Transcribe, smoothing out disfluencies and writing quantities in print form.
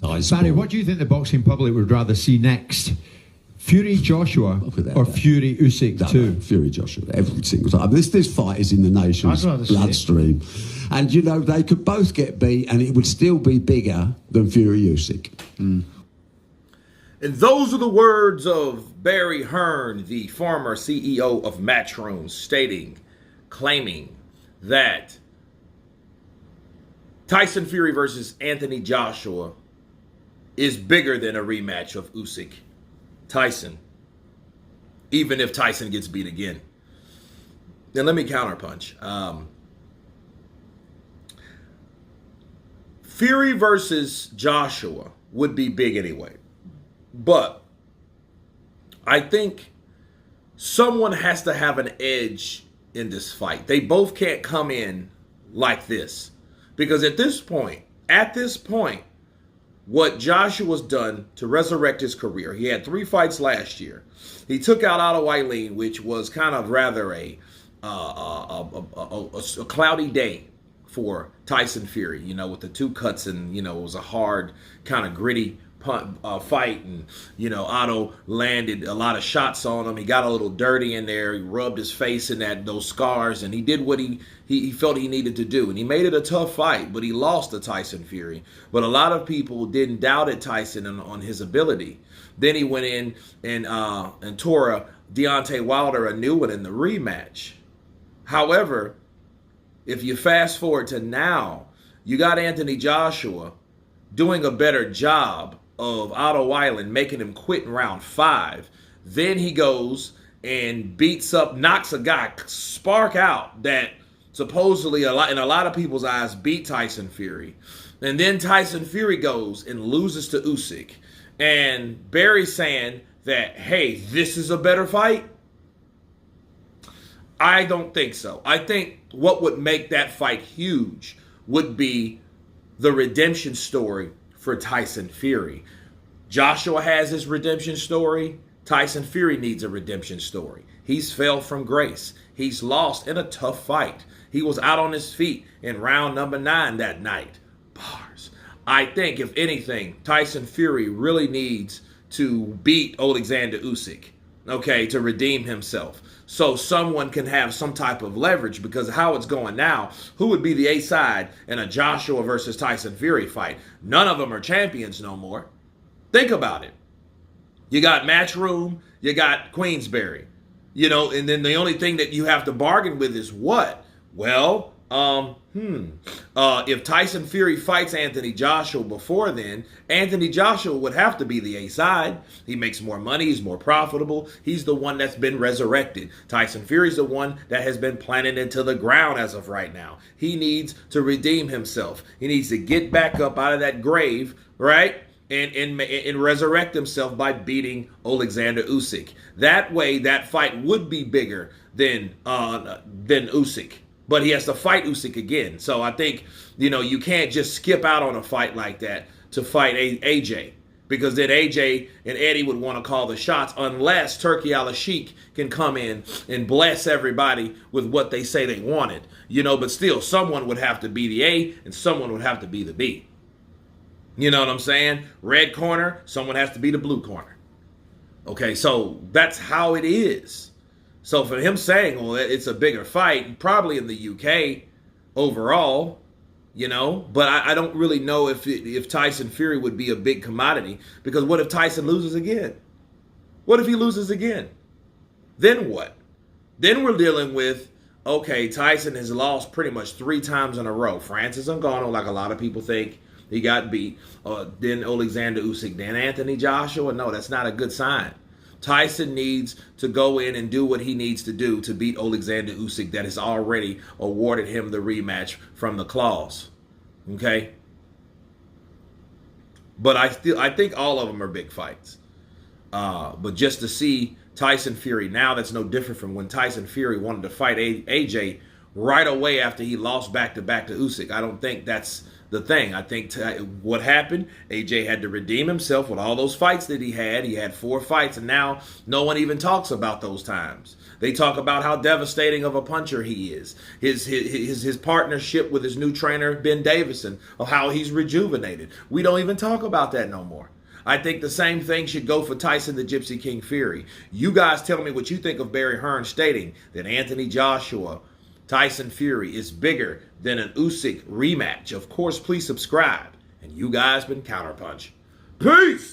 Barry, what do you think the boxing public would rather see next? Fury Joshua or Fury Usyk too? No, Fury Joshua every single time. This fight is in the nation's bloodstream. And, you know, they could both get beat and it would still be bigger than Fury Usyk. And those are the words of Barry Hearn, the former CEO of Matchroom, claiming that Tyson Fury versus Anthony Joshua is bigger than a rematch of Usyk Tyson, even if Tyson gets beat again. Then let me counterpunch. Fury versus Joshua would be big anyway. But I think someone has to have an edge in this fight. They both can't come in like this. Because at this point, what Joshua's done to resurrect his career, he had 3 fights last year. He took out Otto Wylien, which was kind of rather a cloudy day for Tyson Fury, you know, with the 2 cuts, and, you know, it was a hard, kind of gritty fight, and, you know, Otto landed a lot of shots on him. He got a little dirty in there. He rubbed his face in those scars, and he did what he felt he needed to do, and he made it a tough fight, but he lost to Tyson Fury. But a lot of people didn't doubt Tyson on his ability. Then he went in and tore Deontay Wilder a new one in the rematch. However, if you fast forward to now, you got Anthony Joshua doing a better job of Otto Wylien, making him quit in round 5. Then he goes and knocks a guy spark out that supposedly in a lot of people's eyes beat Tyson Fury. And then Tyson Fury goes and loses to Usyk. And Barry's saying that, hey, this is a better fight. I don't think so. I think what would make that fight huge would be the redemption story for Tyson Fury. Joshua has his redemption story. Tyson Fury needs a redemption story. He's fell from grace. He's lost in a tough fight. He was out on his feet in round number 9 that night. Bars. I think, if anything, Tyson Fury really needs to beat Alexander Usyk, okay, to redeem himself. So someone can have some type of leverage, because how it's going now, who would be the A side in a Joshua versus Tyson Fury fight? None of them are champions no more. Think about it. You got Matchroom, you got Queensberry, you know, and then the only thing that you have to bargain with is what? Well, if Tyson Fury fights Anthony Joshua before then, Anthony Joshua would have to be the A side. He makes more money. He's more profitable. He's the one that's been resurrected. Tyson Fury's the one that has been planted into the ground as of right now. He needs to redeem himself. He needs to get back up out of that grave, right? And resurrect himself by beating Alexander Usyk. That way, that fight would be bigger than Usyk. But he has to fight Usyk again. So I think, you know, you can't just skip out on a fight like that to fight AJ. Because then AJ and Eddie would want to call the shots, unless Turki Al-Sheikh can come in and bless everybody with what they say they wanted. You know, but still, someone would have to be the A and someone would have to be the B. You know what I'm saying? Red corner, someone has to be the blue corner. Okay, so that's how it is. So for him saying, well, it's a bigger fight, probably in the UK overall, you know, but I don't really know if Tyson Fury would be a big commodity, because what if Tyson loses again? What if he loses again? Then what? Then we're dealing with, okay, Tyson has lost pretty much 3 times in a row. Francis Ngannou, like a lot of people think, he got beat. Then Alexander Usyk, then Anthony Joshua. No, that's not a good sign. Tyson needs to go in and do what he needs to do to beat Alexander Usyk, that has already awarded him the rematch from the claws. Okay? But I think all of them are big fights. But just to see Tyson Fury now, that's no different from when Tyson Fury wanted to fight AJ right away after he lost back-to-back to Usyk. I don't think that's the thing. I think what happened, AJ had to redeem himself with all those fights that he had. He had 4 fights, and now no one even talks about those times. They talk about how devastating of a puncher he is. His partnership with his new trainer, Ben Davison, of how he's rejuvenated. We don't even talk about that no more. I think the same thing should go for Tyson the Gypsy King Fury. You guys tell me what you think of Barry Hearn stating that Anthony Joshua, Tyson Fury is bigger than an Usyk rematch. Of course, please subscribe. And you guys been Counterpunch. Peace!